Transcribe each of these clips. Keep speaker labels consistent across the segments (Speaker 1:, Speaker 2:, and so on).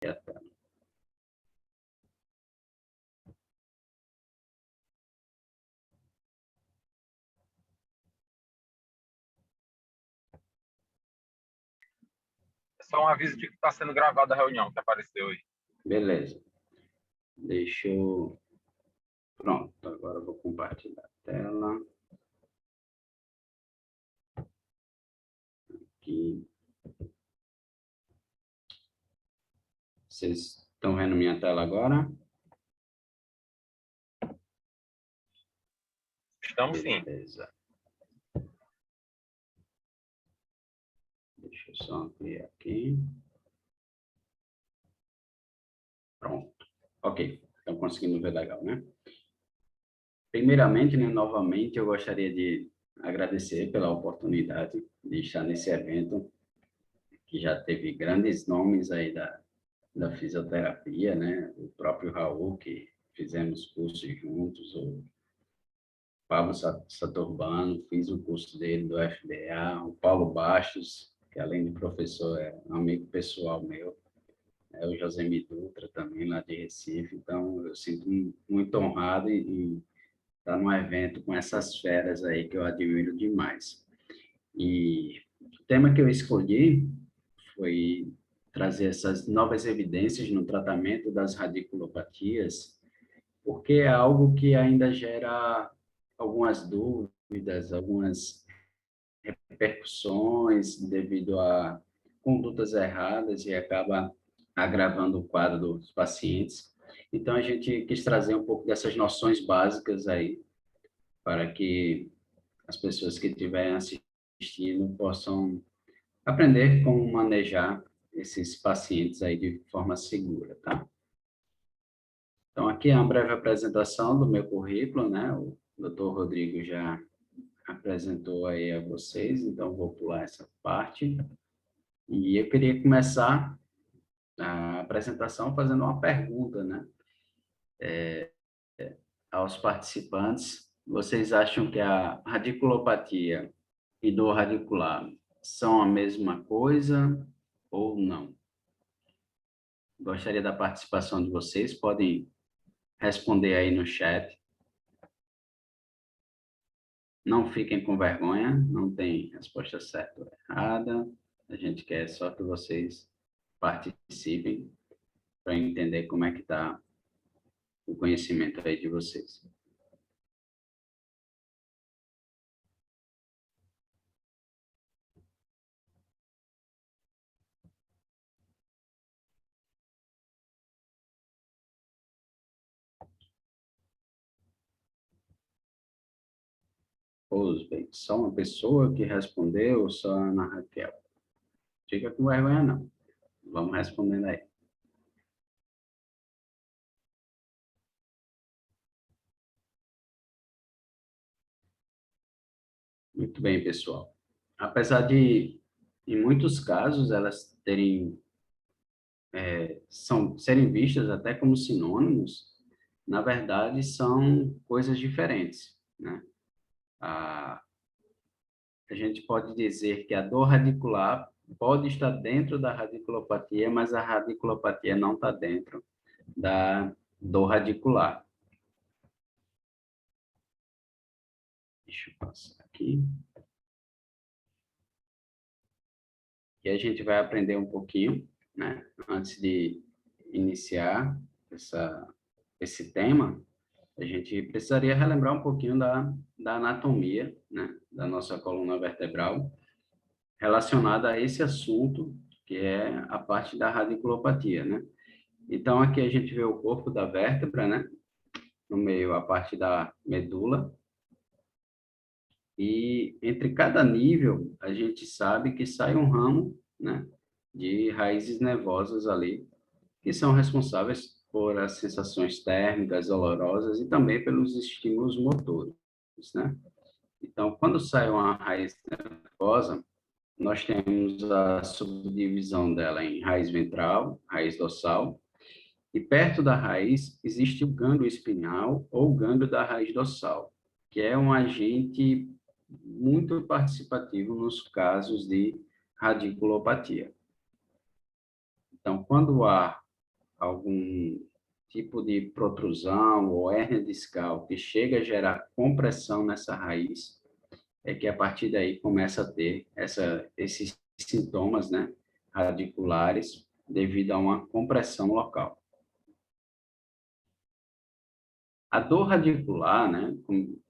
Speaker 1: a tela.
Speaker 2: É só um aviso de que está sendo gravada a reunião que apareceu aí.
Speaker 1: Beleza. Deixa eu... Pronto, agora eu vou compartilhar a tela. Aqui. Vocês estão vendo minha tela agora?
Speaker 2: Estamos sim.
Speaker 1: Beleza. Deixa eu só ampliar aqui. Pronto. Ok. Estão conseguindo ver legal, né? Primeiramente, né, novamente, eu gostaria de agradecer pela oportunidade de estar nesse evento, que já teve grandes nomes aí da fisioterapia, né? O próprio Raul, que fizemos cursos juntos, o Pablo Saturbano, fiz o curso dele do FBA, o Paulo Bastos, que além de professor é um amigo pessoal meu, o José Dutra também, lá de Recife. Então, eu sinto muito honrado em estar num evento com essas feras aí que eu admiro demais. E o tema que eu escolhi foi trazer essas novas evidências no tratamento das radiculopatias, porque é algo que ainda gera algumas dúvidas, algumas repercussões devido a condutas erradas e acaba agravando o quadro dos pacientes. Então, a gente quis trazer um pouco dessas noções básicas aí, para que as pessoas que estiverem assistindo possam aprender como manejar esses pacientes aí de forma segura, tá? Então, aqui é uma breve apresentação do meu currículo, né? O Dr. Rodrigo já apresentou aí a vocês, então vou pular essa parte. E eu queria começar a apresentação fazendo uma pergunta, né? Aos participantes. Vocês acham que a radiculopatia e dor radicular são a mesma coisa ou não? Gostaria da participação de vocês, podem responder aí no chat. Não fiquem com vergonha, não tem resposta certa ou errada. A gente quer só que vocês participem para entender como é que está o conhecimento aí de vocês. Pois bem, só uma pessoa que respondeu, ou só a Ana Raquel? Fica com vergonha, não. Vamos respondendo aí. Muito bem, pessoal. Apesar de, em muitos casos, elas terem, serem vistas até como sinônimos, na verdade, são coisas diferentes, né? A, a gente pode dizer que a dor radicular pode estar dentro da radiculopatia, mas a radiculopatia não está dentro da dor radicular. Deixa eu passar aqui. E a gente vai aprender um pouquinho, né? Antes de iniciar esse tema, a gente precisaria relembrar um pouquinho da anatomia, né? Da nossa coluna vertebral, relacionada a esse assunto, que é a parte da radiculopatia, né? Então, aqui a gente vê o corpo da vértebra, né? No meio, a parte da medula. E entre cada nível, a gente sabe que sai um ramo, né? De raízes nervosas ali, que são responsáveis por as sensações térmicas, dolorosas e também pelos estímulos motores, né? Então, quando sai uma raiz nervosa, nós temos a subdivisão dela em raiz ventral, raiz dorsal, e perto da raiz existe o gânglio espinhal ou gânglio da raiz dorsal, que é um agente muito participativo nos casos de radiculopatia. Então, quando há algum tipo de protrusão ou hérnia discal que chega a gerar compressão nessa raiz, é que a partir daí começa a ter esses sintomas, né, radiculares, devido a uma compressão local. A dor radicular, né,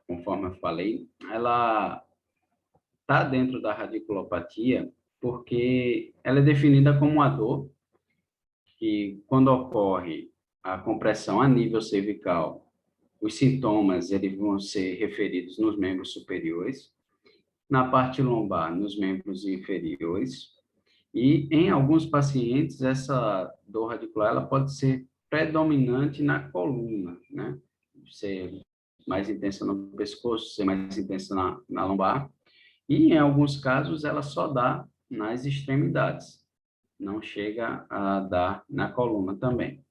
Speaker 1: conforme eu falei, ela está dentro da radiculopatia porque ela é definida como uma dor que, quando ocorre a compressão a nível cervical, os sintomas eles vão ser referidos nos membros superiores, na parte lombar, nos membros inferiores, e em alguns pacientes essa dor radicular ela pode ser predominante na coluna, né? Ser mais intensa no pescoço, ser mais intensa na lombar, e em alguns casos ela só dá nas extremidades, não chega a dar na coluna também.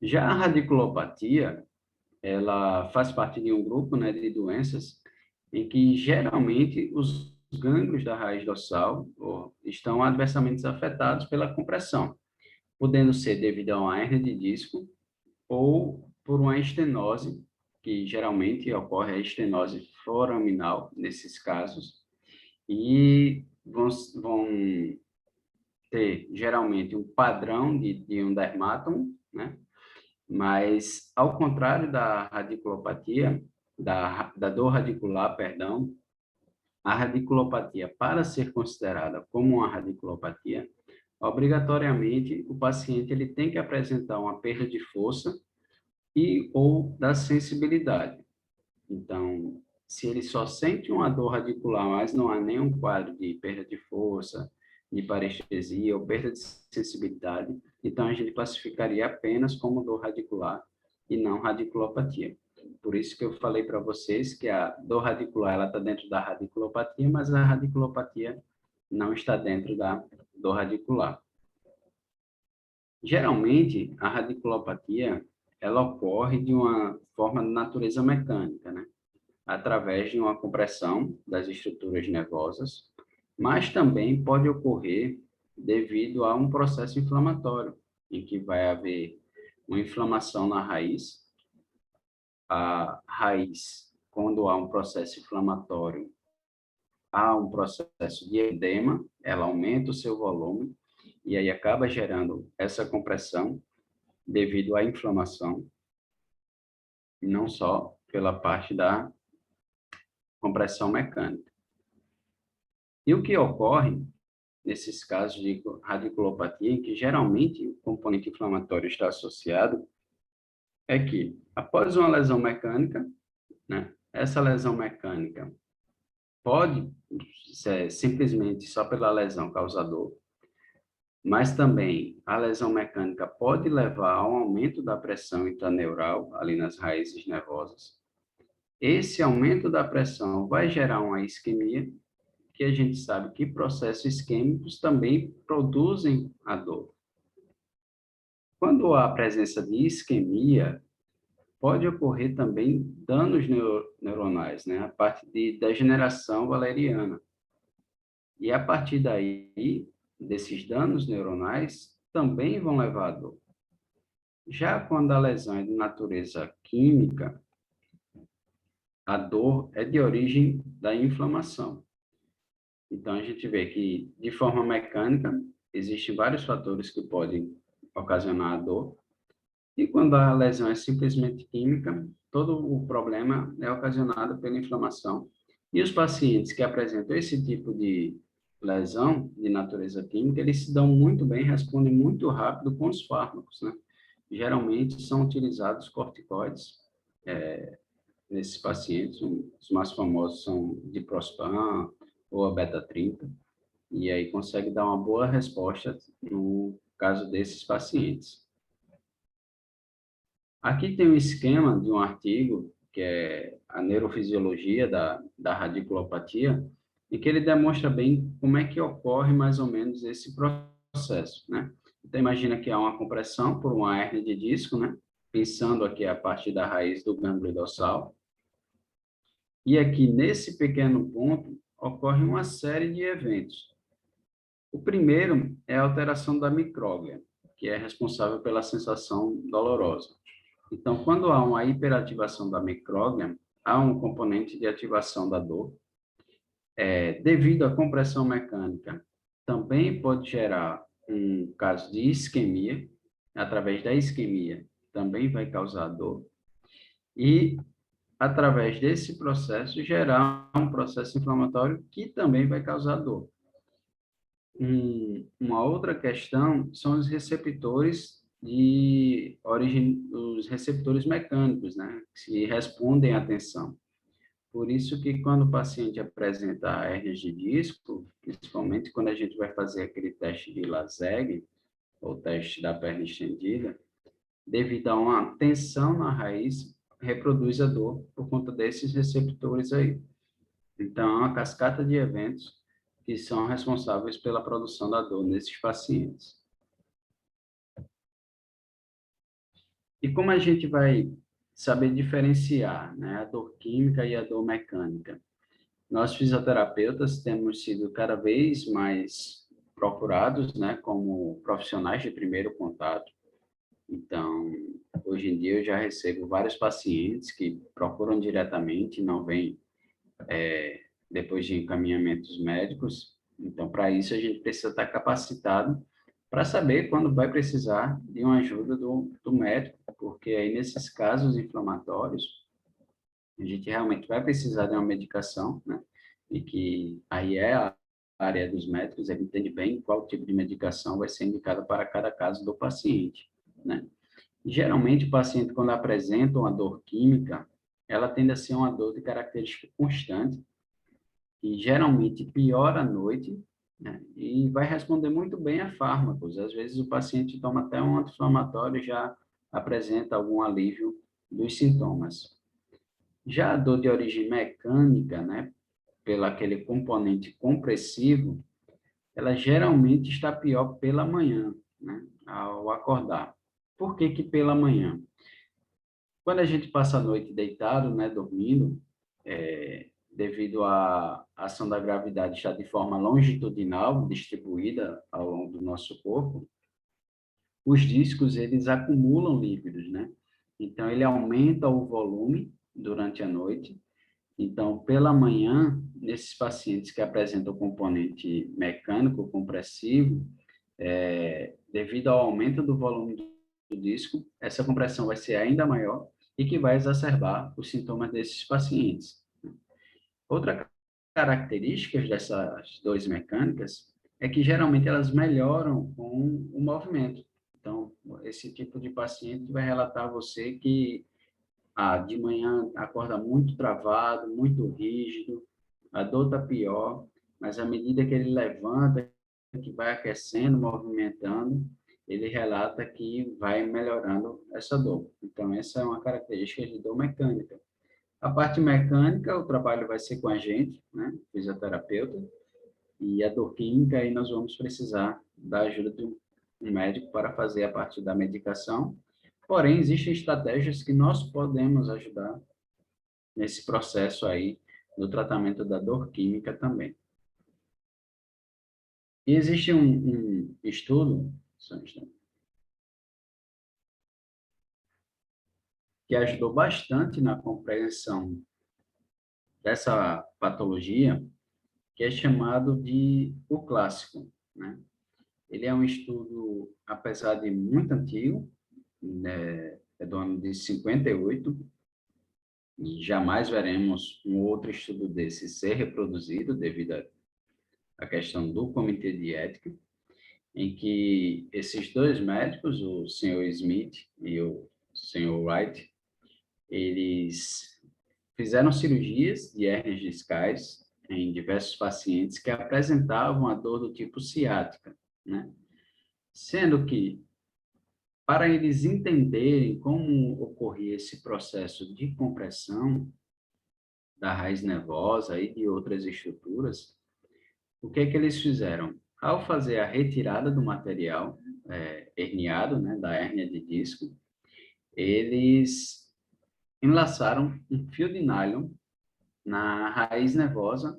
Speaker 1: Já a radiculopatia, ela faz parte de um grupo, né, de doenças em que geralmente os gânglios da raiz dorsal estão adversamente afetados pela compressão, podendo ser devido a uma hérnia de disco ou por uma estenose, que geralmente ocorre a estenose foraminal nesses casos, e vão ter geralmente um padrão de um dermátomo, né? Mas, ao contrário da radiculopatia, da dor radicular, perdão, a radiculopatia, para ser considerada como uma radiculopatia, obrigatoriamente o paciente ele tem que apresentar uma perda de força e ou da sensibilidade. Então, se ele só sente uma dor radicular, mas não há nenhum quadro de perda de força, de parestesia ou perda de sensibilidade, então a gente classificaria apenas como dor radicular e não radiculopatia. Por isso que eu falei para vocês que a dor radicular ela está dentro da radiculopatia, mas a radiculopatia não está dentro da dor radicular. Geralmente, a radiculopatia ela ocorre de uma forma de natureza mecânica, né? Através de uma compressão das estruturas nervosas, mas também pode ocorrer devido a um processo inflamatório, em que vai haver uma inflamação na raiz. A raiz, quando há um processo inflamatório, há um processo de edema, ela aumenta o seu volume, e aí acaba gerando essa compressão devido à inflamação, não só pela parte da compressão mecânica. E o que ocorre nesses casos de radiculopatia, em que geralmente o componente inflamatório está associado, é que, após uma lesão mecânica, né, essa lesão mecânica pode ser simplesmente só pela lesão causar dor, mas também a lesão mecânica pode levar a um aumento da pressão intraneural ali nas raízes nervosas. Esse aumento da pressão vai gerar uma isquemia, que a gente sabe que processos isquêmicos também produzem a dor. Quando há presença de isquemia, pode ocorrer também danos neuronais, né? A parte de degeneração valeriana. E a partir daí, desses danos neuronais, também vão levar a dor. Já quando a lesão é de natureza química, a dor é de origem da inflamação. Então, a gente vê que, de forma mecânica, existem vários fatores que podem ocasionar a dor. E quando a lesão é simplesmente química, todo o problema é ocasionado pela inflamação. E os pacientes que apresentam esse tipo de lesão de natureza química, eles se dão muito bem, respondem muito rápido com os fármacos, né? Geralmente são utilizados corticoides nesses pacientes. Os mais famosos são diprospan ou a beta-30, e aí consegue dar uma boa resposta no caso desses pacientes. Aqui tem um esquema de um artigo, que é a neurofisiologia da radiculopatia, e que ele demonstra bem como é que ocorre mais ou menos esse processo, né? Então, imagina que há uma compressão por uma hérnia de disco, né? Pensando aqui a partir da raiz do gânglio dorsal. E aqui, nesse pequeno ponto, ocorre uma série de eventos. O primeiro é a alteração da micróglia. que é responsável pela sensação dolorosa. Então, quando há uma hiperativação da micróglia, há um componente de ativação da dor. Devido à compressão mecânica, também pode gerar um caso de isquemia, através da isquemia, também vai causar dor. E, através desse processo, gerar um processo inflamatório que também vai causar dor. Uma outra questão são os receptores de origem, os receptores mecânicos, né, que respondem à tensão. Por isso que quando o paciente apresenta hérnias de disco, principalmente quando a gente vai fazer aquele teste de Laseg, ou teste da perna estendida, devido a uma tensão na raiz, reproduz a dor por conta desses receptores aí. Então, é uma cascata de eventos que são responsáveis pela produção da dor nesses pacientes. E como a gente vai saber diferenciar, né, a dor química e a dor mecânica? Nós, fisioterapeutas, temos sido cada vez mais procurados, né, como profissionais de primeiro contato. Então, hoje em dia eu já recebo vários pacientes que procuram diretamente, não vêm depois de encaminhamentos médicos. Então, para isso, a gente precisa estar capacitado para saber quando vai precisar de uma ajuda do médico, porque aí, nesses casos inflamatórios, a gente realmente vai precisar de uma medicação, né? E que aí é a área dos médicos, ele entende bem qual tipo de medicação vai ser indicada para cada caso do paciente, né? E, geralmente, o paciente, quando apresenta uma dor química, ela tende a ser uma dor de característica constante, que geralmente piora à noite, né? E vai responder muito bem a fármacos. Às vezes, o paciente toma até um anti-inflamatório e já apresenta algum alívio dos sintomas. Já a dor de origem mecânica, né, pelo aquele componente compressivo, ela geralmente está pior pela manhã, né, ao acordar. Por que que pela manhã? Quando a gente passa a noite deitado, né, dormindo, devido à ação da gravidade estar de forma longitudinal, distribuída ao longo do nosso corpo, os discos, eles acumulam líquidos, né? Então, ele aumenta o volume durante a noite. Então, pela manhã, nesses pacientes que apresentam componente mecânico compressivo, devido ao aumento do volume do disco, essa compressão vai ser ainda maior e que vai exacerbar os sintomas desses pacientes. Outra característica dessas dores mecânicas é que geralmente elas melhoram com o movimento. Então, esse tipo de paciente vai relatar a você que de manhã acorda muito travado, muito rígido, a dor está pior, mas à medida que ele levanta, que vai aquecendo, movimentando, ele relata que vai melhorando essa dor. Então, essa é uma característica de dor mecânica. A parte mecânica, o trabalho vai ser com a gente, né, fisioterapeuta, e a dor química, aí nós vamos precisar da ajuda de um médico para fazer a parte da medicação. Porém, existem estratégias que nós podemos ajudar nesse processo aí do tratamento da dor química também. E existe um estudo, só um instante, que ajudou bastante na compreensão dessa patologia, que é chamado de o clássico, né? Ele é um estudo, apesar de muito antigo, né, é do ano de 58, e jamais veremos um outro estudo desse ser reproduzido devido à questão do comitê de ética, em que esses dois médicos, o senhor Smith e o senhor Wright, eles fizeram cirurgias de hérnias discais em diversos pacientes que apresentavam a dor do tipo ciática, né? Sendo que, para eles entenderem como ocorria esse processo de compressão da raiz nervosa e de outras estruturas, o que é que eles fizeram? Ao fazer a retirada do material herniado, né, da hérnia de disco, eles enlaçaram um fio de nylon na raiz nervosa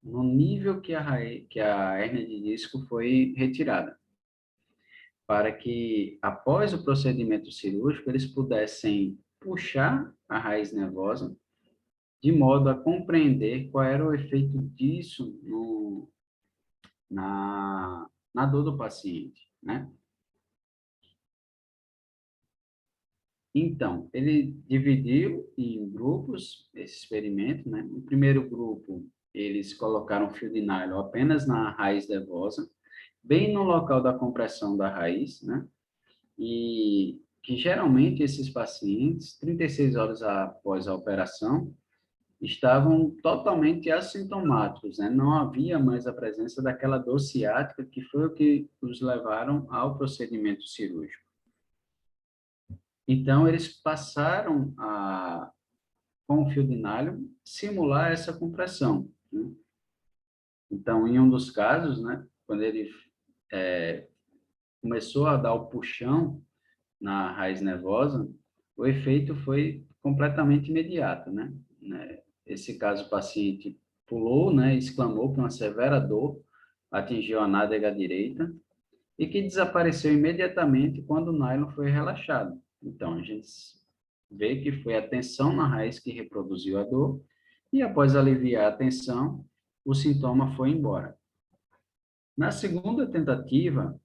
Speaker 1: no nível que a hérnia de disco foi retirada. para que, após o procedimento cirúrgico, eles pudessem puxar a raiz nervosa de modo a compreender qual era o efeito disso na dor do paciente, né? Então, ele dividiu em grupos esse experimento, né? No primeiro grupo, eles colocaram fio de nylon apenas na raiz nervosa, bem no local da compressão da raiz, né? E que geralmente esses pacientes, 36 horas após a operação, estavam totalmente assintomáticos, né? Não havia mais a presença daquela dor ciática que foi o que os levaram ao procedimento cirúrgico. Então, eles passaram com o fio de nylon, simular essa compressão, né? Então, em um dos casos, né, quando ele começou a dar o puxão na raiz nervosa, o efeito foi completamente imediato, né? Esse caso, o paciente pulou, né, exclamou que uma severa dor atingiu a nádega direita e que desapareceu imediatamente quando o nylon foi relaxado. Então, a gente vê que foi a tensão na raiz que reproduziu a dor e, após aliviar a tensão, o sintoma foi embora. Na segunda tentativa,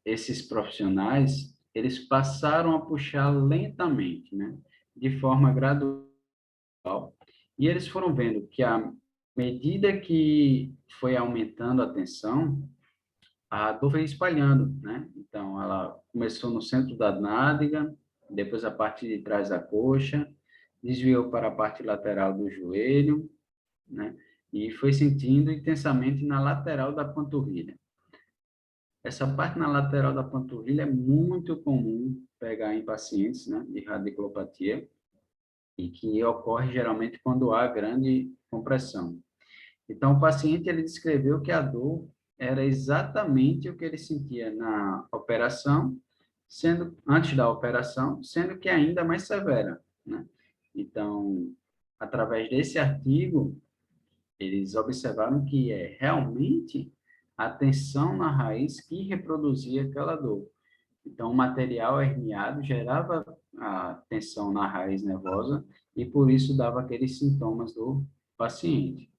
Speaker 1: esses profissionais, eles passaram a puxar lentamente, né, de forma gradual, e eles foram vendo que à medida que foi aumentando a tensão, a dor foi espalhando, né? Então, ela começou no centro da nádega, depois a parte de trás da coxa, desviou para a parte lateral do joelho, né? E foi sentindo intensamente na lateral da panturrilha. Essa parte na lateral da panturrilha é muito comum pegar em pacientes, né, de radiculopatia, e que ocorre geralmente quando há grande compressão. Então, o paciente ele descreveu que a dor era exatamente o que ele sentia na operação, sendo antes da operação, sendo que ainda mais severa, né? Então, através desse artigo, eles observaram que é realmente a tensão na raiz que reproduzia aquela dor. Então, o material herniado gerava a tensão na raiz nervosa e por isso dava aqueles sintomas do paciente.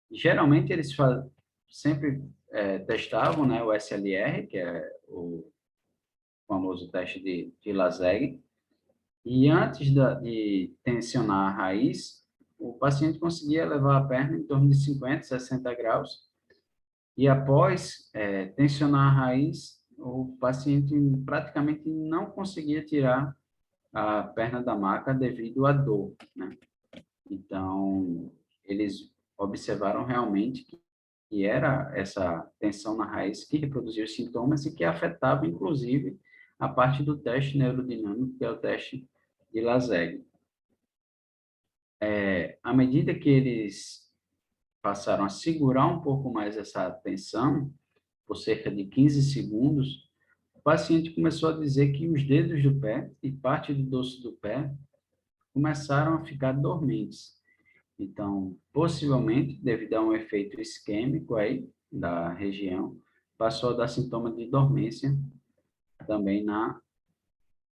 Speaker 1: Geralmente eles sempre testavam, né, o SLR, que é o famoso teste de Lassègue, e antes de tensionar a raiz, o paciente conseguia levar a perna em torno de 50, 60 graus, e após tensionar a raiz, o paciente praticamente não conseguia tirar a perna da maca devido à dor, né? Então, eles observaram realmente que era essa tensão na raiz que reproduzia os sintomas e que afetava, inclusive, a parte do teste neurodinâmico, que é o teste de Lassègue. À medida que eles passaram a segurar um pouco mais essa tensão, por cerca de 15 segundos, o paciente começou a dizer que os dedos do pé e parte do dorso do pé começaram a ficar dormentes. Então, possivelmente, devido a um efeito isquêmico aí da região, passou a dar sintoma de dormência também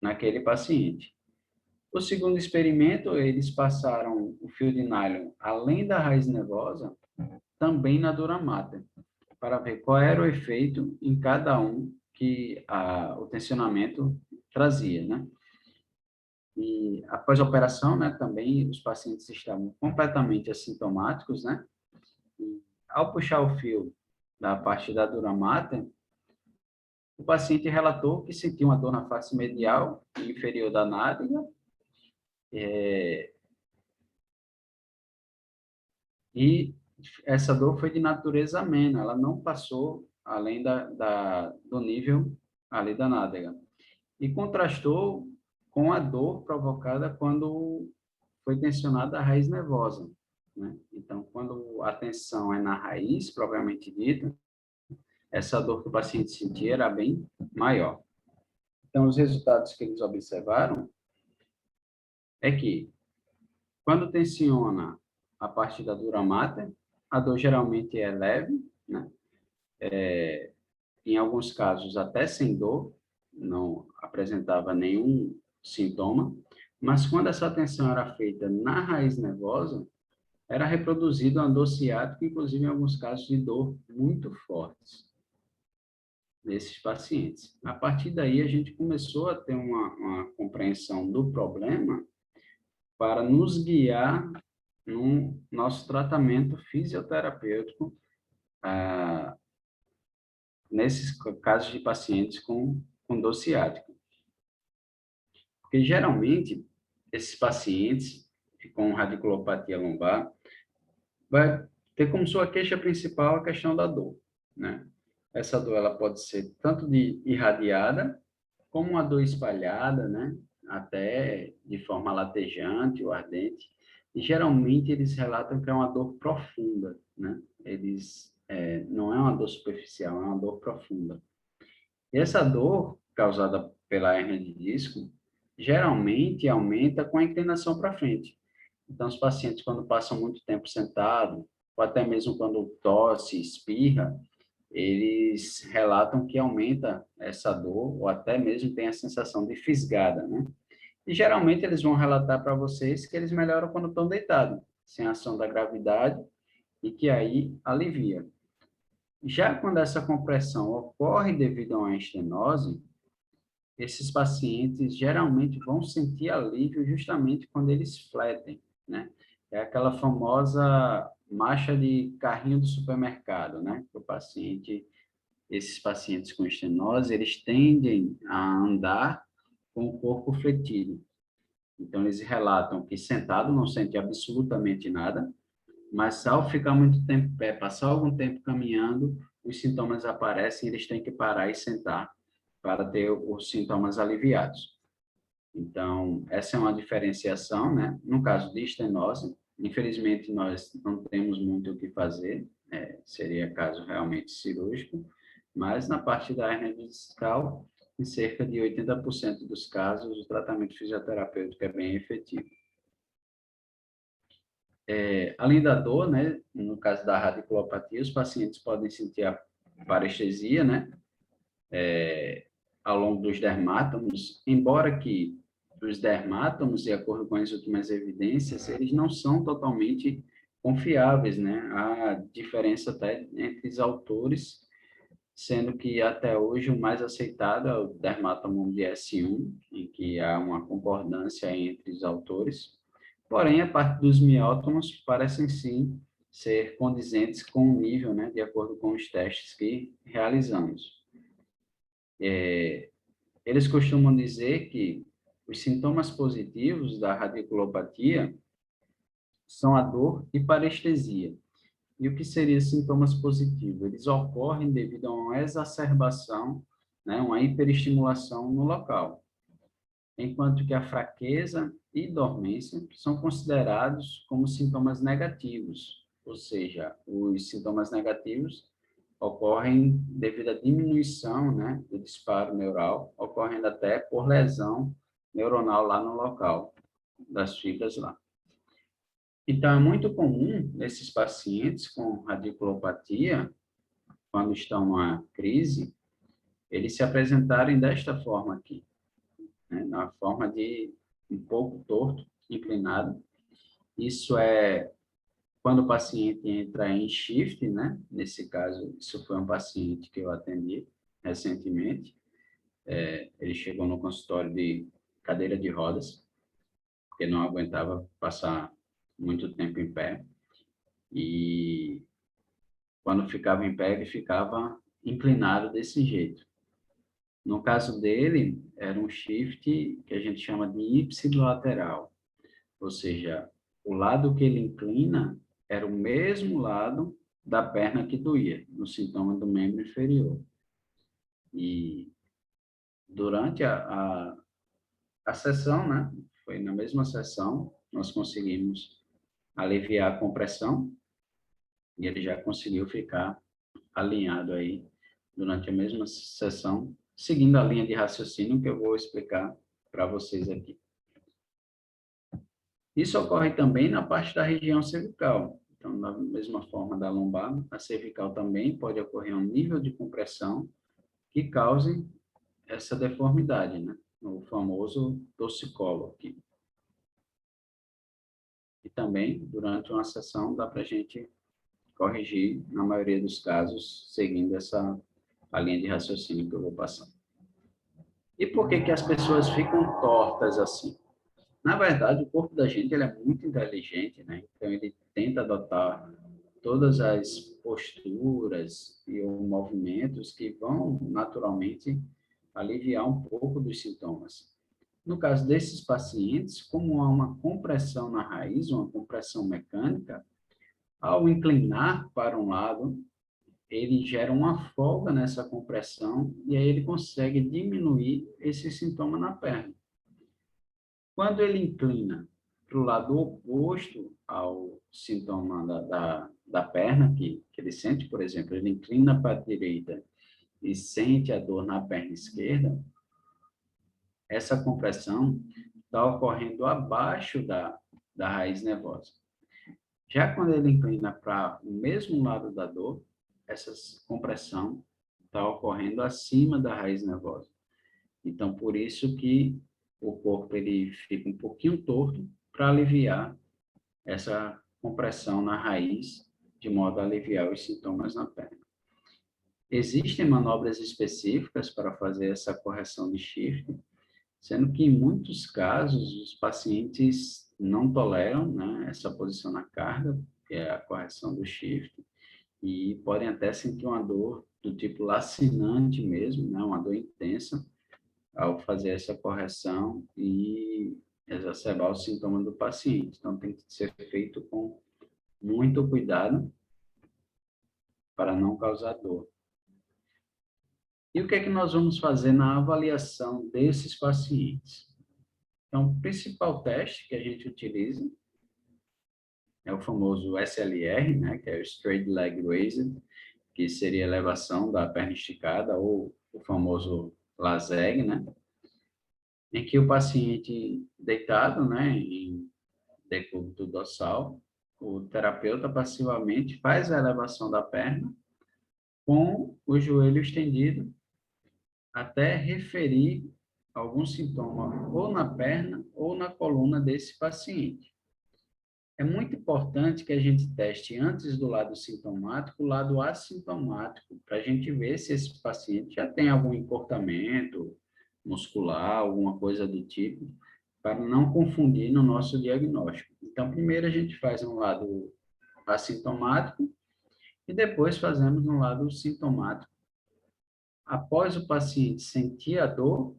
Speaker 1: naquele paciente. O segundo experimento, eles passaram o fio de nylon além da raiz nervosa, também na dura mater, para ver qual era o efeito em cada um que o tensionamento trazia, né? E após a operação, né, também os pacientes estavam completamente assintomáticos, né? E, ao puxar o fio da parte da dura mater, o paciente relatou que sentiu uma dor na face medial e inferior da nádega, e essa dor foi de natureza amena, ela não passou além do nível ali da nádega. E contrastou com a dor provocada quando foi tensionada a raiz nervosa, né? Então, quando a tensão é na raiz, propriamente dita, essa dor que o paciente sentia era bem maior. Então, os resultados que eles observaram é que, quando tensiona a parte da dura mater, a dor geralmente é leve, né? em alguns casos até sem dor, não apresentava nenhum sintoma, mas quando essa tensão era feita na raiz nervosa, era reproduzido uma dor ciática, inclusive em alguns casos de dor muito fortes nesses pacientes. A partir daí, a gente começou a ter uma compreensão do problema para nos guiar no nosso tratamento fisioterapêutico nesses casos de pacientes com dor ciática. Porque, geralmente, esses pacientes com radiculopatia lombar vai ter como sua queixa principal a questão da dor, né? Essa dor ela pode ser tanto de irradiada, como uma dor espalhada, né? Até de forma latejante ou ardente. E geralmente eles relatam que é uma dor profunda, né? Não é uma dor superficial, é uma dor profunda. E essa dor causada pela hérnia de disco geralmente aumenta com a inclinação para frente. Então, os pacientes, quando passam muito tempo sentado, ou até mesmo quando tosse, espirra, eles relatam que aumenta essa dor, ou até mesmo tem a sensação de fisgada, né? E geralmente eles vão relatar para vocês que eles melhoram quando estão deitados, sem ação da gravidade, e que aí alivia. Já quando essa compressão ocorre devido a uma estenose, esses pacientes geralmente vão sentir alívio justamente quando eles fletem, né? É aquela famosa marcha de carrinho do supermercado, né? Esses pacientes com estenose, eles tendem a andar com o corpo fletido. Então, eles relatam que sentado não sente absolutamente nada, mas ao ficar muito tempo em pé, passar algum tempo caminhando, os sintomas aparecem, eles têm que parar e sentar para ter os sintomas aliviados. Então, essa é uma diferenciação, né? No caso de estenose, infelizmente nós não temos muito o que fazer, seria caso realmente cirúrgico, mas na parte da hérnia discal, em cerca de 80% dos casos, o tratamento fisioterapêutico é bem efetivo. Além da dor, né, no caso da radiculopatia, os pacientes podem sentir a parestesia, né, ao longo dos dermátomos, embora que os dermátomos, de acordo com as últimas evidências, eles não são totalmente confiáveis, né? Há diferença até entre os autores, sendo que até hoje o mais aceitado é o dermátomo de S1, em que há uma concordância entre os autores. Porém, a parte dos miótomos parecem sim ser condizentes com o nível, né, de acordo com os testes que realizamos. Eles costumam dizer que os sintomas positivos da radiculopatia são a dor e parestesia. E o que seria sintomas positivos? Eles ocorrem devido a uma exacerbação, né, uma hiperestimulação no local. Enquanto que a fraqueza e dormência são considerados como sintomas negativos, ou seja, os sintomas negativos ocorrem devido à diminuição, né, do disparo neural, ocorrendo até por lesão neuronal lá no local das fibras lá. Então, é muito comum nesses pacientes com radiculopatia, quando estão numa crise, eles se apresentarem desta forma aqui, né, na forma de um pouco torto, inclinado. Isso é quando o paciente entra em shift, né? Nesse caso, isso foi um paciente que eu atendi recentemente. Ele chegou no consultório de cadeira de rodas, porque não aguentava passar muito tempo em pé. E quando ficava em pé, ele ficava inclinado desse jeito. No caso dele, era um shift que a gente chama de ipsilateral, ou seja, o lado que ele inclina era o mesmo lado da perna que doía, no sintoma do membro inferior. E durante a sessão, né, foi na mesma sessão, nós conseguimos aliviar a compressão e ele já conseguiu ficar alinhado aí durante a mesma sessão, seguindo a linha de raciocínio que eu vou explicar para vocês aqui. Isso ocorre também na parte da região cervical. Então, da mesma forma da lombar, a cervical também pode ocorrer um nível de compressão que causem essa deformidade, né? O famoso torcicolo aqui. E também, durante uma sessão, dá para a gente corrigir, na maioria dos casos, seguindo a linha de raciocínio que eu vou passar. E por que as pessoas ficam tortas assim? Na verdade, o corpo da gente ele é muito inteligente, né? Então, ele tenta adotar todas as posturas e movimentos que vão naturalmente aliviar um pouco dos sintomas. No caso desses pacientes, como há uma compressão na raiz, uma compressão mecânica, ao inclinar para um lado, ele gera uma folga nessa compressão e aí ele consegue diminuir esse sintoma na perna. Quando ele inclina para o lado oposto ao sintoma da perna, que ele sente, por exemplo, ele inclina para a direita e sente a dor na perna esquerda, essa compressão está ocorrendo abaixo da raiz nervosa. Já quando ele inclina para o mesmo lado da dor, essa compressão está ocorrendo acima da raiz nervosa. Então, por isso que o corpo ele fica um pouquinho torto para aliviar essa compressão na raiz, de modo a aliviar os sintomas na perna. Existem manobras específicas para fazer essa correção de shift, sendo que em muitos casos os pacientes não toleram, né, essa posição na carga, que é a correção do shift, e podem até sentir uma dor do tipo lacinante mesmo, né, uma dor intensa, ao fazer essa correção e exacerbar o sintoma do paciente. Então, tem que ser feito com muito cuidado para não causar dor. E o que é que nós vamos fazer na avaliação desses pacientes? Então, o principal teste que a gente utiliza é o famoso SLR, né, que é o Straight Leg Raised, que seria a elevação da perna esticada, ou o famoso LASEG, né, em que o paciente deitado, né, em decúbito dorsal, o terapeuta passivamente faz a elevação da perna com o joelho estendido até referir algum sintoma ou na perna ou na coluna desse paciente. É muito importante que a gente teste antes do lado sintomático, o lado assintomático, para a gente ver se esse paciente já tem algum encurtamento muscular, alguma coisa do tipo, para não confundir no nosso diagnóstico. Então, primeiro a gente faz um lado assintomático e depois fazemos um lado sintomático. Após o paciente sentir a dor,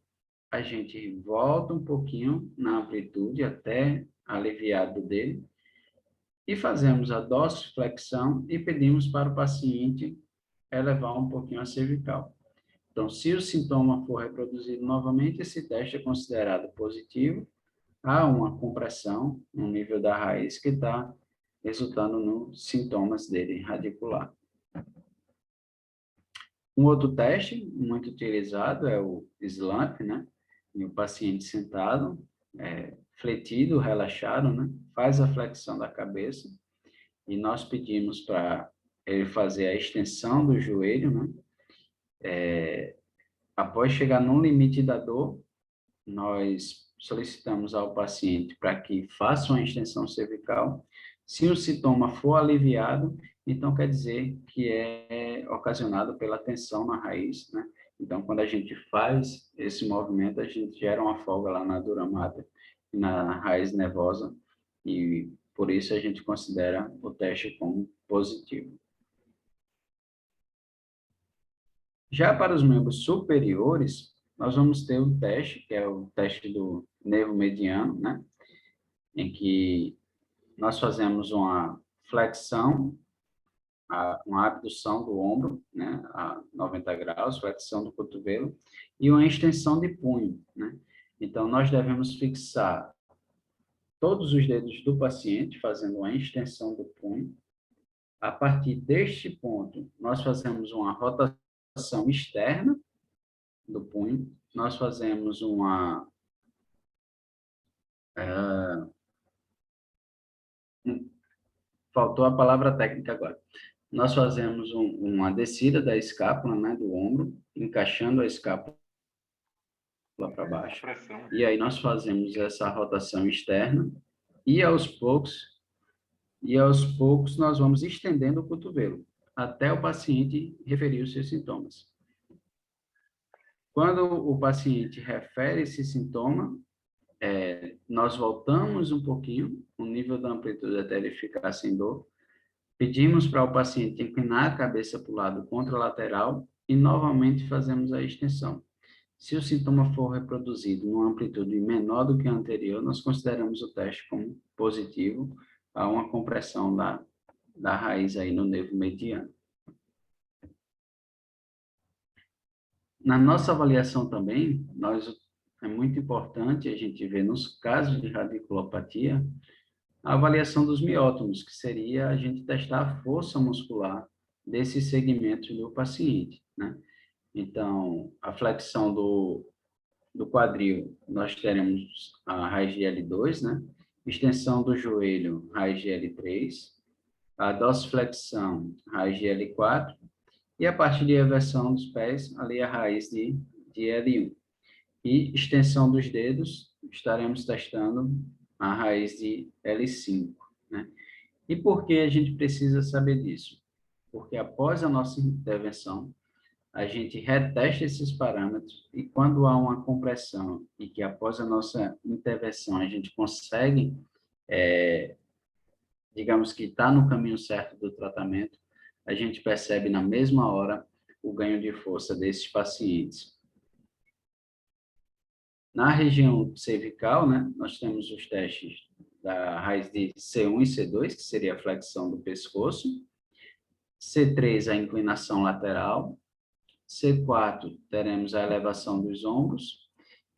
Speaker 1: a gente volta um pouquinho na amplitude até aliviar a dor dele e fazemos a dorsiflexão e pedimos para o paciente elevar um pouquinho a cervical. Então, se o sintoma for reproduzido novamente, esse teste é considerado positivo. Há uma compressão no nível da raiz que está resultando nos sintomas dele radicular. Um outro teste muito utilizado é o SLAMP, né? E o paciente sentado, fletido, relaxado, né? Faz a flexão da cabeça e nós pedimos para ele fazer a extensão do joelho, né? Após chegar no limite da dor, nós solicitamos ao paciente para que faça uma extensão cervical. Se o sintoma for aliviado, então quer dizer que é ocasionado pela tensão na raiz, né? Então, quando a gente faz esse movimento, a gente gera uma folga lá na dura mater, na raiz nervosa, e por isso a gente considera o teste como positivo. Já para os membros superiores, nós vamos ter o teste, que é o teste do nervo mediano, né? Em que nós fazemos uma flexão, uma abdução do ombro, né? A 90 graus, flexão do cotovelo, e uma extensão de punho, né? Então, nós devemos fixar todos os dedos do paciente, fazendo uma extensão do punho. A partir deste ponto, nós fazemos uma rotação externa do punho, nós fazemos uma faltou a palavra técnica agora. nós fazemos uma descida da escápula, né, do ombro, encaixando a escápula para baixo.
Speaker 2: Pressão.
Speaker 1: E aí nós fazemos essa rotação externa e aos poucos nós vamos estendendo o cotovelo até o paciente referir os seus sintomas. Quando o paciente refere esse sintoma, nós voltamos um pouquinho, o nível da amplitude até ele ficar sem dor, pedimos para o paciente inclinar a cabeça para o lado contralateral e novamente fazemos a extensão. Se o sintoma for reproduzido numa amplitude menor do que a anterior, nós consideramos o teste como positivo a uma compressão da raiz aí no nervo mediano. Na nossa avaliação também, é muito importante a gente ver nos casos de radiculopatia a avaliação dos miótomos, que seria a gente testar a força muscular desses segmentos do paciente, né? Então, a flexão do quadril, nós teremos a raiz de L2, né? Extensão do joelho, raiz de L3, a dorsiflexão, raiz de L4, e a parte de eversão dos pés, ali a raiz de L1. E extensão dos dedos, estaremos testando a raiz de L5, né? E por que a gente precisa saber disso? Porque após a nossa intervenção, a gente retesta esses parâmetros e quando há uma compressão e que após a nossa intervenção a gente consegue, digamos que está no caminho certo do tratamento, a gente percebe na mesma hora o ganho de força desses pacientes. Na região cervical, né, nós temos os testes da raiz de C1 e C2, que seria a flexão do pescoço, C3, a inclinação lateral, C4, teremos a elevação dos ombros,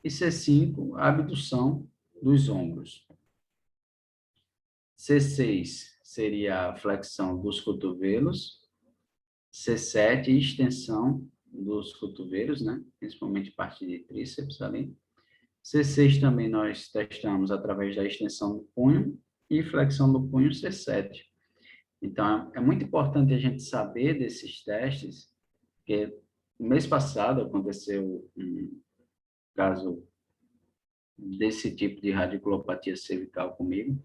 Speaker 1: e C5, a abdução dos ombros. C6 seria a flexão dos cotovelos, C7, extensão dos cotovelos, né? Principalmente parte de tríceps ali. C6 também nós testamos através da extensão do punho e flexão do punho C7. Então, é muito importante a gente saber desses testes, porque no mês passado aconteceu um caso desse tipo de radiculopatia cervical comigo.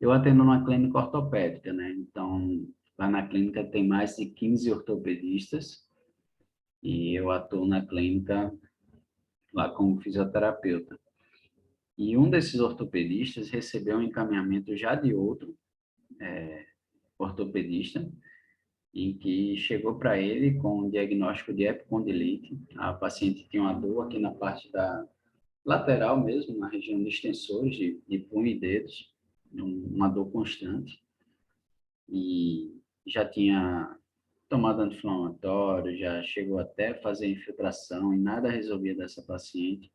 Speaker 1: Eu atendo numa clínica ortopédica, né? Então, lá na clínica tem mais de 15 ortopedistas e eu atuo na clínica lá como fisioterapeuta. E um desses ortopedistas recebeu um encaminhamento já de outro ortopedista, em que chegou para ele com um diagnóstico de epicondilite. A paciente tinha uma dor aqui na parte da lateral mesmo, na região de extensores de punho e dedos, uma dor constante. E já tinha tomado anti-inflamatório, já chegou até a fazer infiltração e nada resolvia dessa paciente.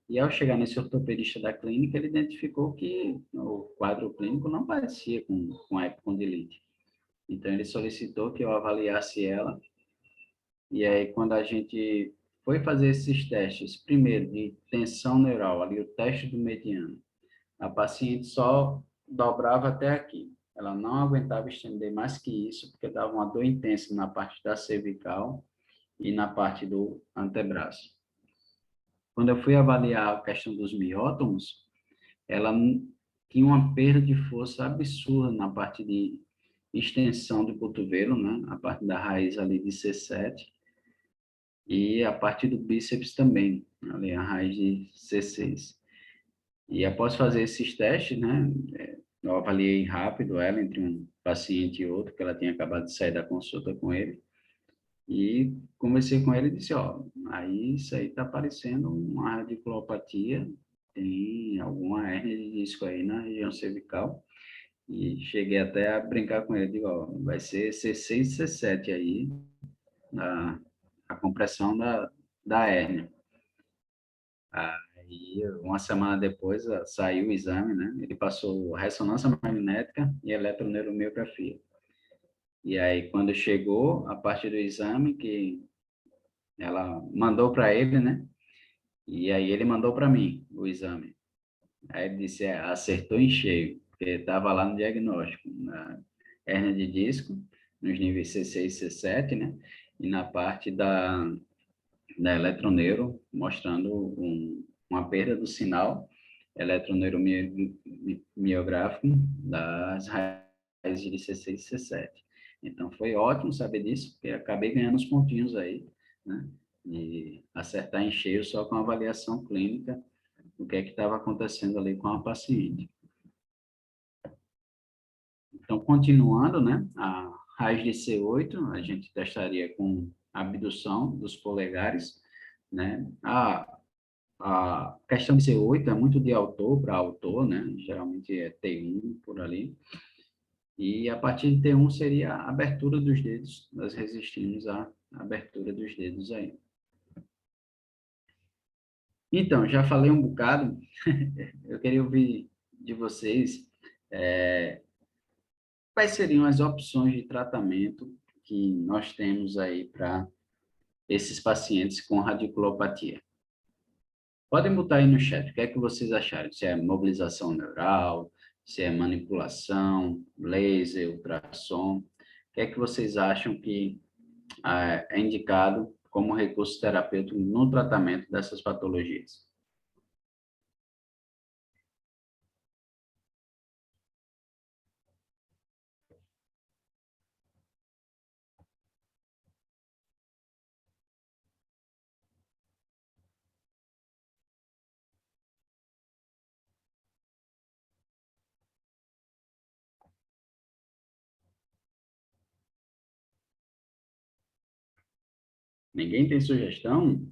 Speaker 1: E ao chegar nesse ortopedista da clínica, ele identificou que o quadro clínico não parecia com epicondilite. Então, ele solicitou que eu avaliasse ela. E aí, quando a gente foi fazer esses testes, primeiro de tensão neural, ali o teste do mediano, a paciente só dobrava até aqui. Ela não aguentava estender mais que isso, porque dava uma dor intensa na parte da cervical e na parte do antebraço. Quando eu fui avaliar a questão dos miótomos, ela tinha uma perda de força absurda na parte de extensão do cotovelo, né? A parte da raiz ali de C7 e a parte do bíceps também, ali a raiz de C6. E após fazer esses testes, né, eu avaliei rápido ela entre um paciente e outro, que ela tinha acabado de sair da consulta com ele, e conversei com ele e disse, ó, aí isso aí tá parecendo uma radiculopatia, tem alguma hérnia de disco aí na região cervical, e cheguei até a brincar com ele, digo, ó, vai ser C6 e C7 aí, a compressão da hérnia. Aí, uma semana depois, saiu o exame, né? Ele passou ressonância magnética e eletroneuromiografia. E aí, quando chegou a parte do exame, que ela mandou para ele, né? E aí ele mandou para mim o exame. Aí ele disse, acertou em cheio, porque estava lá no diagnóstico, na hérnia de disco, nos níveis C6 e C7, né? E na parte da eletroneuro, mostrando uma perda do sinal eletroneuromiográfico das raízes de C6 e C7. Então, foi ótimo saber disso, porque acabei ganhando os pontinhos aí, né? E acertar em cheio só com a avaliação clínica o que é que estava acontecendo ali com a paciente. Então, continuando, né? A raiz de C8, a gente testaria com abdução dos polegares, né? A questão de C8 é muito de autor para autor, né? Geralmente é T1 por ali. E a partir de T1 seria a abertura dos dedos. Nós resistimos à abertura dos dedos aí. Então, já falei um bocado. Eu queria ouvir de vocês quais seriam as opções de tratamento que nós temos aí para esses pacientes com radiculopatia. Podem botar aí no chat, o que é que vocês acharam? Se é mobilização neural, se é manipulação, laser, ultrassom, o que é que vocês acham que é indicado como recurso terapêutico no tratamento dessas patologias? Ninguém tem sugestão?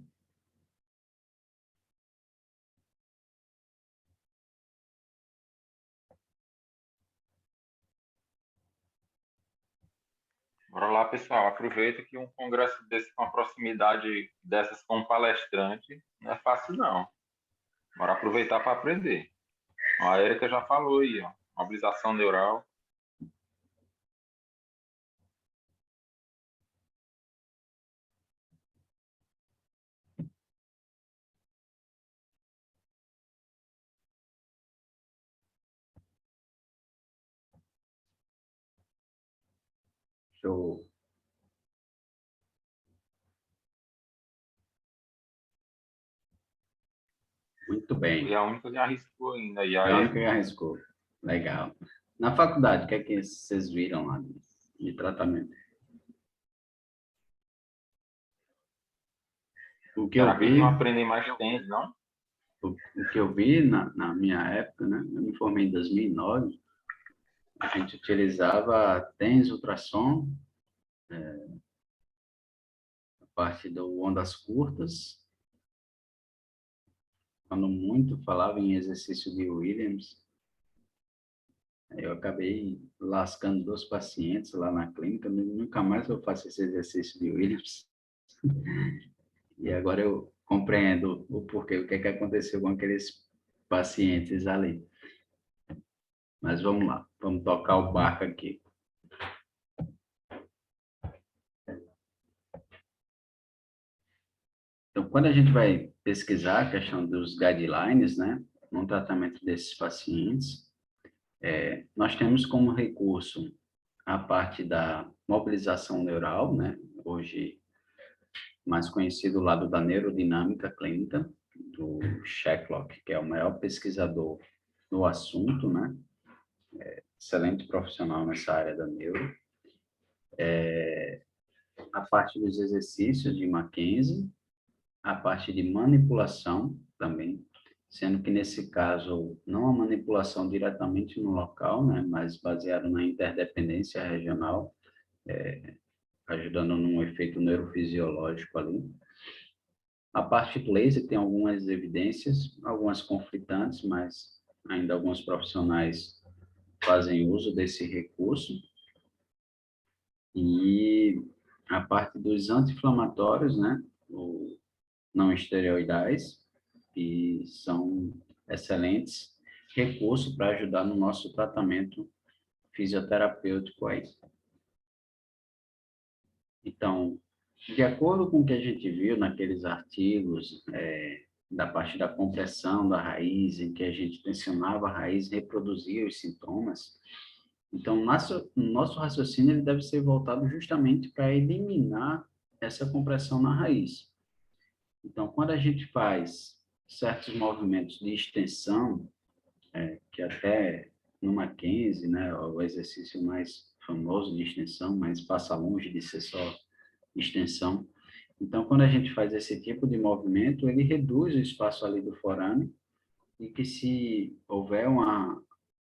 Speaker 2: Bora lá, pessoal. Aproveita que um congresso desse com a proximidade dessas com um palestrante não é fácil, não. Bora aproveitar para aprender. A Erika já falou aí, ó. Mobilização neural.
Speaker 1: Show. Muito
Speaker 2: E
Speaker 1: bem.
Speaker 2: a única que arriscou ainda. E a
Speaker 1: É a única
Speaker 2: Erika.
Speaker 1: que arriscou. Legal. Na faculdade, o que é que vocês viram lá de tratamento? O que eu
Speaker 2: Será que eles não
Speaker 1: vi,
Speaker 2: aprendem mais TENS, não?
Speaker 1: o que eu vi na minha época, né? Eu me formei em 2009, a gente utilizava TENS, ultrassom, a parte do ondas curtas, quando muito falava em exercício de Williams, eu acabei lascando 2 pacientes lá na clínica, nunca mais eu faço esse exercício de Williams. E agora eu compreendo o porquê, o que é que aconteceu com aqueles pacientes ali. Mas vamos lá, vamos tocar o barco aqui. Então, quando a gente vai pesquisar a questão dos guidelines, né, no tratamento desses pacientes, nós temos como recurso a parte da mobilização neural, né, hoje mais conhecido o lado da neurodinâmica clínica, do Shacklock, que é o maior pesquisador no assunto, né, excelente profissional nessa área da neuro. A parte dos exercícios de Mackenzie, a parte de manipulação também, sendo que nesse caso não a manipulação diretamente no local, né, mas baseado na interdependência regional, ajudando num efeito neurofisiológico ali. A parte do laser tem algumas evidências, algumas conflitantes, mas ainda alguns profissionais fazem uso desse recurso. E a parte dos anti-inflamatórios, né, o não esteroidais, que são excelentes recursos para ajudar no nosso tratamento fisioterapêutico aí. Então, de acordo com o que a gente viu naqueles artigos da parte da compressão da raiz, em que a gente tensionava a raiz e reproduzia os sintomas, Então, nosso raciocínio ele deve ser voltado justamente para eliminar essa compressão na raiz. Então, quando a gente faz certos movimentos de extensão, que até no Mackenzie, né, o exercício mais famoso de extensão, mas passa longe de ser só extensão. Então, quando a gente faz esse tipo de movimento, ele reduz o espaço ali do forame e que se houver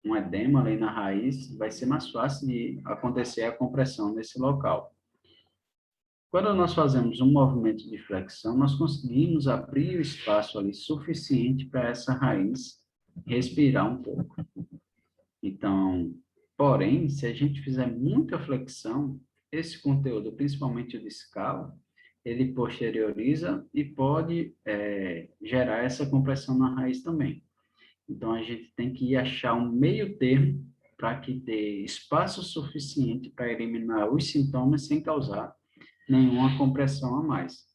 Speaker 1: um edema ali na raiz, vai ser mais fácil de acontecer a compressão nesse local. Quando nós fazemos um movimento de flexão, nós conseguimos abrir o espaço ali suficiente para essa raiz respirar um pouco. Então, porém, se a gente fizer muita flexão, esse conteúdo, principalmente o de escala, ele posterioriza e pode gerar essa compressão na raiz também. Então, a gente tem que achar um meio termo para que dê espaço suficiente para eliminar os sintomas sem causar nenhuma compressão a mais.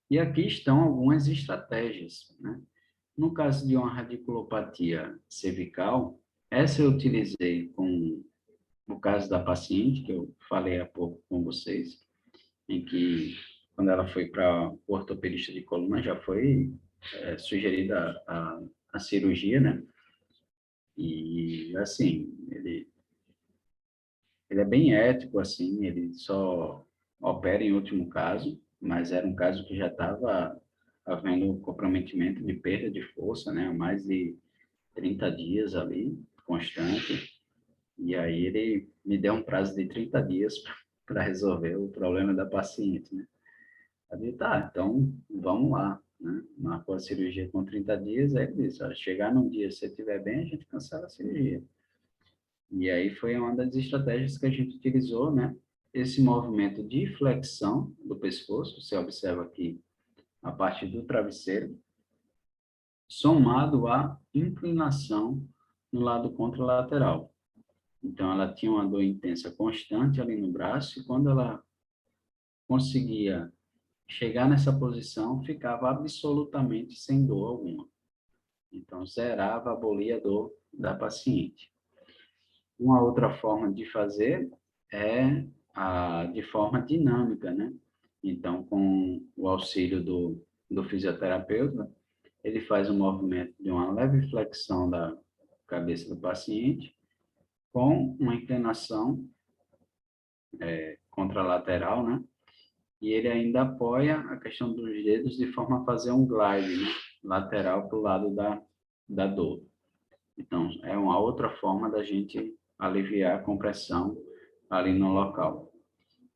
Speaker 1: E aqui estão algumas estratégias, né? No caso de uma radiculopatia cervical, essa eu utilizei com o caso da paciente, que eu falei há pouco com vocês, em que, quando ela foi para o ortopedista de coluna, já foi sugerida a cirurgia, né? E, assim, ele é bem ético, assim, ele só opera em último caso, mas era um caso que já estava havendo comprometimento de perda de força, né? Há mais de 30 dias ali, constante. E aí ele me deu um prazo de 30 dias para resolver o problema da paciente, né? Eu disse, tá, então vamos lá, né? Marcou a cirurgia com 30 dias, aí ele disse, ó, chegar num dia, se você estiver bem, a gente cancela a cirurgia. E aí foi uma das estratégias que a gente utilizou, né? Esse movimento de flexão do pescoço, você observa aqui a parte do travesseiro, somado à inclinação no lado contralateral. Então, ela tinha uma dor intensa constante ali no braço, e quando ela conseguia chegar nessa posição, ficava absolutamente sem dor alguma. Então, zerava, abolia a dor da paciente. Uma outra forma de fazer é de forma dinâmica, né? Então, com o auxílio do fisioterapeuta, ele faz um movimento de uma leve flexão da cabeça do paciente, com uma inclinação contralateral, né? E ele ainda apoia a questão dos dedos de forma a fazer um glide, né? Lateral para o lado da dor. Então, é uma outra forma da gente aliviar a compressão ali no local.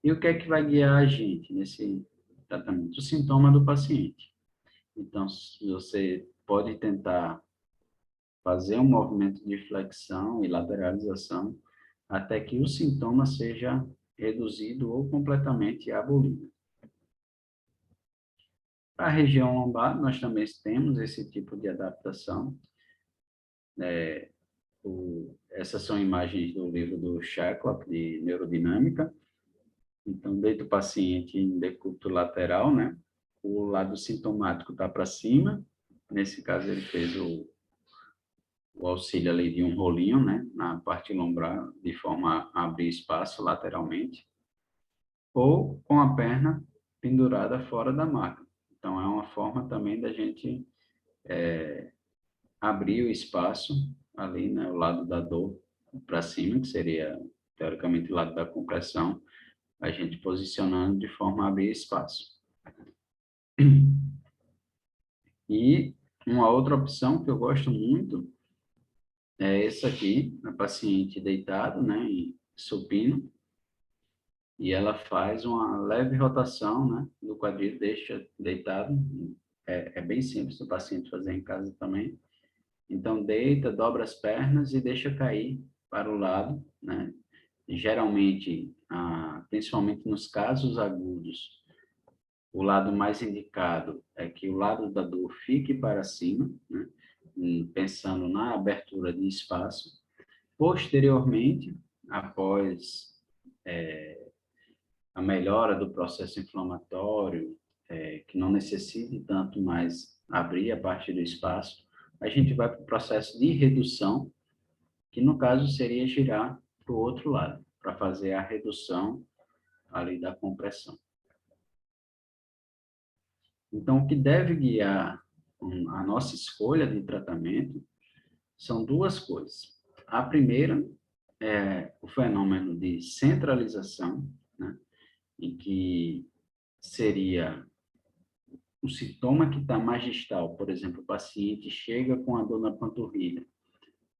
Speaker 1: E o que é que vai guiar a gente nesse tratamento? O sintoma do paciente. Então, você pode tentar fazer um movimento de flexão e lateralização até que o sintoma seja reduzido ou completamente abolido. Para a região lombar, nós também temos esse tipo de adaptação. Essas são imagens do livro do Shacklock, de Neurodinâmica. Então, deita o paciente em decúbito lateral, né? O lado sintomático está para cima. Nesse caso, ele fez o auxílio ali de um rolinho, né? Na parte lombar, de forma a abrir espaço lateralmente. Ou com a perna pendurada fora da maca. Então, é uma forma também da gente abrir o espaço ali, né? O lado da dor para cima, que seria, teoricamente, o lado da compressão, a gente posicionando de forma a abrir espaço. E uma outra opção que eu gosto muito é essa aqui, a paciente deitado, né, em supino, e ela faz uma leve rotação, né, do quadril, deixa deitado. É bem simples o paciente fazer em casa também. Então, deita, dobra as pernas e deixa cair para o lado, né? Geralmente, principalmente nos casos agudos, o lado mais indicado é que o lado da dor fique para cima, né? Pensando na abertura de espaço. Posteriormente, após a melhora do processo inflamatório, que não necessite tanto mais abrir a parte do espaço, a gente vai para o processo de redução, que no caso seria girar para o outro lado, para fazer a redução ali da compressão. Então, o que deve guiar a nossa escolha de tratamento são duas coisas. A primeira é o fenômeno de centralização, né, em que seria o sintoma que está mais distal. Por exemplo, o paciente chega com a dor na panturrilha.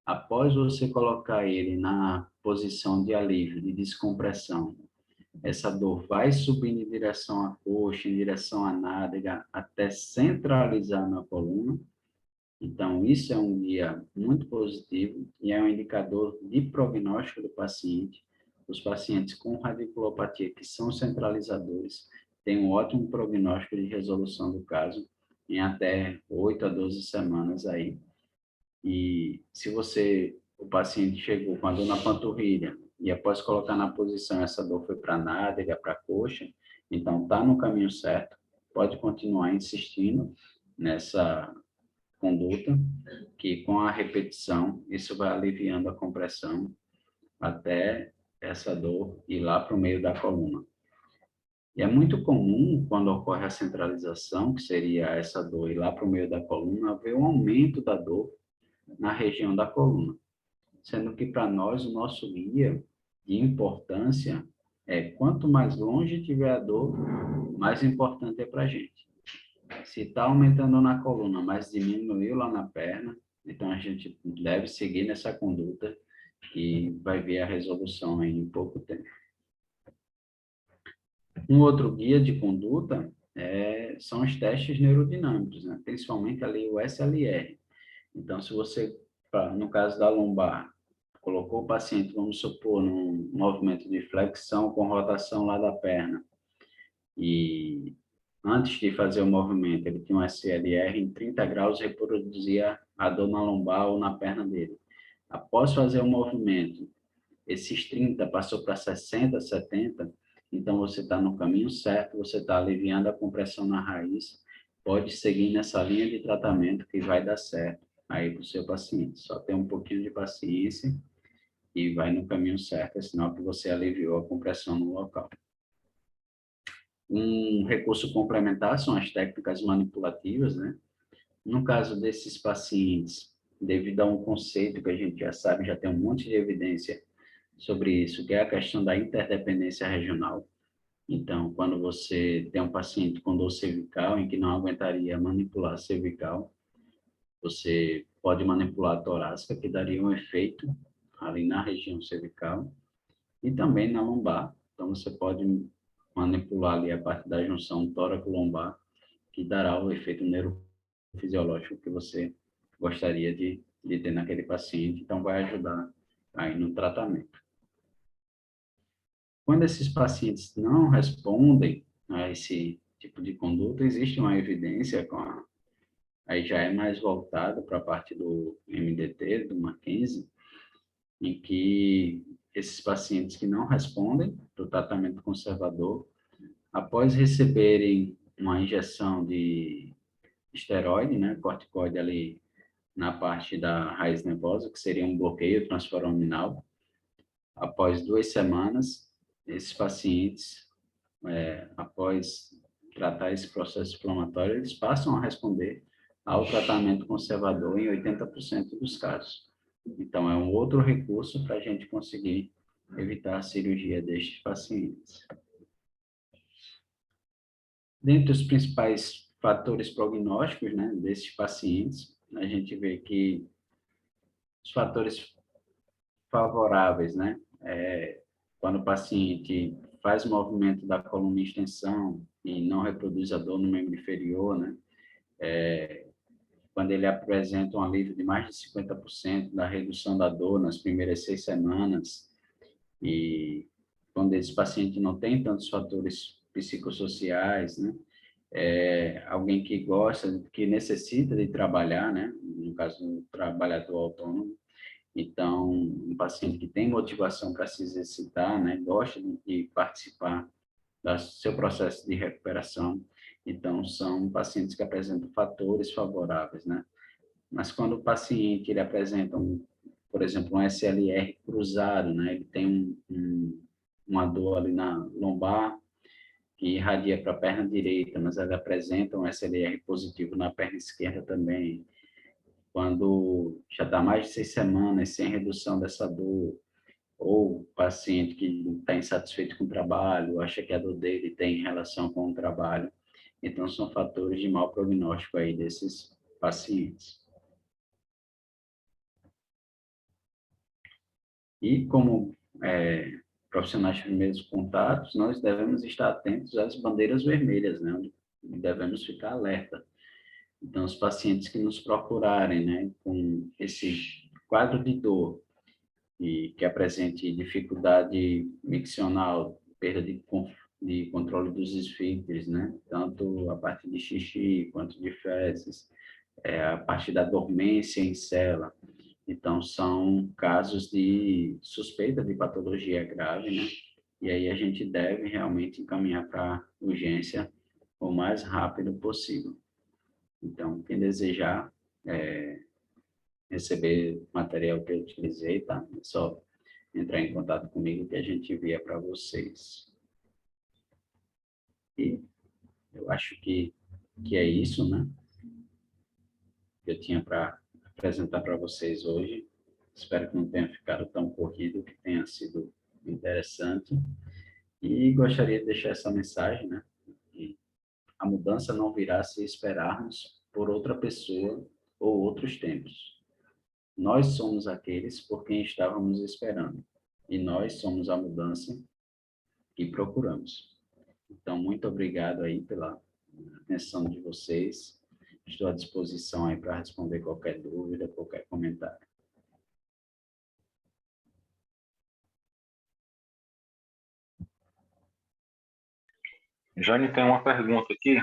Speaker 1: Após você colocar ele na posição de alívio, de descompressão, essa dor vai subindo em direção à coxa, em direção à nádega, até centralizar na coluna. Então, isso é um guia muito positivo e é um indicador de prognóstico do paciente. Os pacientes com radiculopatia que são centralizadores têm um ótimo prognóstico de resolução do caso em até 8 a 12 semanas aí. E se o paciente chegou com a dor na panturrilha e após colocar na posição essa dor foi para a nádega, para a coxa, então está no caminho certo, pode continuar insistindo nessa conduta, que com a repetição, isso vai aliviando a compressão até essa dor ir lá para o meio da coluna. E é muito comum, quando ocorre a centralização, que seria essa dor ir lá para o meio da coluna, haver um aumento da dor na região da coluna. Sendo que para nós, o nosso guia de importância é quanto mais longe tiver a dor, mais importante é para a gente. Se está aumentando na coluna, mas diminuiu lá na perna, então a gente deve seguir nessa conduta e vai ver a resolução em pouco tempo. Um outro guia de conduta são os testes neurodinâmicos, né? Principalmente ali o SLR. Então, se você, no caso da lombar, colocou o paciente, vamos supor, num movimento de flexão com rotação lá da perna, e antes de fazer o movimento, ele tinha um SLR em 30 graus, reproduzia a dor na lombar ou na perna dele. Após fazer o movimento, esses 30 passou para 60, 70, então você está no caminho certo, você está aliviando a compressão na raiz, pode seguir nessa linha de tratamento que vai dar certo aí para o seu paciente. Só tem um pouquinho de paciência e vai no caminho certo, é sinal que você aliviou a compressão no local. Um recurso complementar são as técnicas manipulativas, né? No caso desses pacientes, devido a um conceito que a gente já sabe, já tem um monte de evidência sobre isso, que é a questão da interdependência regional. Então, quando você tem um paciente com dor cervical, em que não aguentaria manipular a cervical, você pode manipular a torácica, que daria um efeito ali na região cervical, e também na lombar. Então, você pode manipular ali a parte da junção tóraco-lombar, que dará o efeito neurofisiológico que você gostaria de ter naquele paciente. Então, vai ajudar aí no tratamento. Quando esses pacientes não respondem a esse tipo de conduta, existe uma evidência aí já é mais voltado para a parte do MDT, do Mackenzie, em que esses pacientes que não respondem do tratamento conservador, após receberem uma injeção de esteroide, né, corticoide ali na parte da raiz nervosa, que seria um bloqueio transforaminal, após 2 semanas, esses pacientes, após tratar esse processo inflamatório, eles passam a responder ao tratamento conservador em 80% dos casos. Então, é um outro recurso para a gente conseguir evitar a cirurgia destes pacientes. Dentre os principais fatores prognósticos, né, desses pacientes, a gente vê que os fatores favoráveis, né, quando o paciente faz movimento da coluna em extensão e não reproduz a dor no membro inferior, né, quando ele apresenta um alívio de mais de 50% da redução da dor nas primeiras 6 semanas, e quando esse paciente não tem tantos fatores psicossociais, né, alguém que gosta, que necessita de trabalhar, né, no caso do trabalhador autônomo, então, um paciente que tem motivação para se exercitar, né, gosta de participar do seu processo de recuperação, então são pacientes que apresentam fatores favoráveis, né? Mas quando o paciente ele apresenta um por exemplo, um SLR cruzado, né? Ele tem uma dor ali na lombar, que irradia para a perna direita, mas ela apresenta um SLR positivo na perna esquerda também. Quando já está mais de 6 semanas sem redução dessa dor, ou paciente que está insatisfeito com o trabalho, acha que a dor dele tem relação com o trabalho. Então, são fatores de mau prognóstico aí desses pacientes. E como profissionais de primeiros contatos, nós devemos estar atentos às bandeiras vermelhas, né? Onde devemos ficar alerta. Então, os pacientes que nos procurarem, né, com esse quadro de dor e que apresente dificuldade miccional, perda de controle dos esfíncteres, né, tanto a parte de xixi quanto de fezes, a parte da dormência em cela. Então, são casos de suspeita de patologia grave, né? E aí a gente deve realmente encaminhar para urgência o mais rápido possível. Então, quem desejar receber o material que eu utilizei, tá? É só entrar em contato comigo que a gente envia para vocês. E eu acho que é isso, né? Que eu tinha para apresentar para vocês hoje. Espero que não tenha ficado tão corrido, que tenha sido interessante. E gostaria de deixar essa mensagem, né? Que a mudança não virá se esperarmos por outra pessoa ou outros tempos. Nós somos aqueles por quem estávamos esperando. E nós somos a mudança que procuramos. Então, muito obrigado aí pela atenção de vocês. Estou à disposição aí para responder qualquer dúvida, qualquer comentário.
Speaker 2: Jane, tem uma pergunta aqui.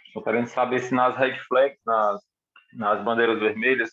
Speaker 2: Estou querendo saber se nas red flags, nas bandeiras vermelhas,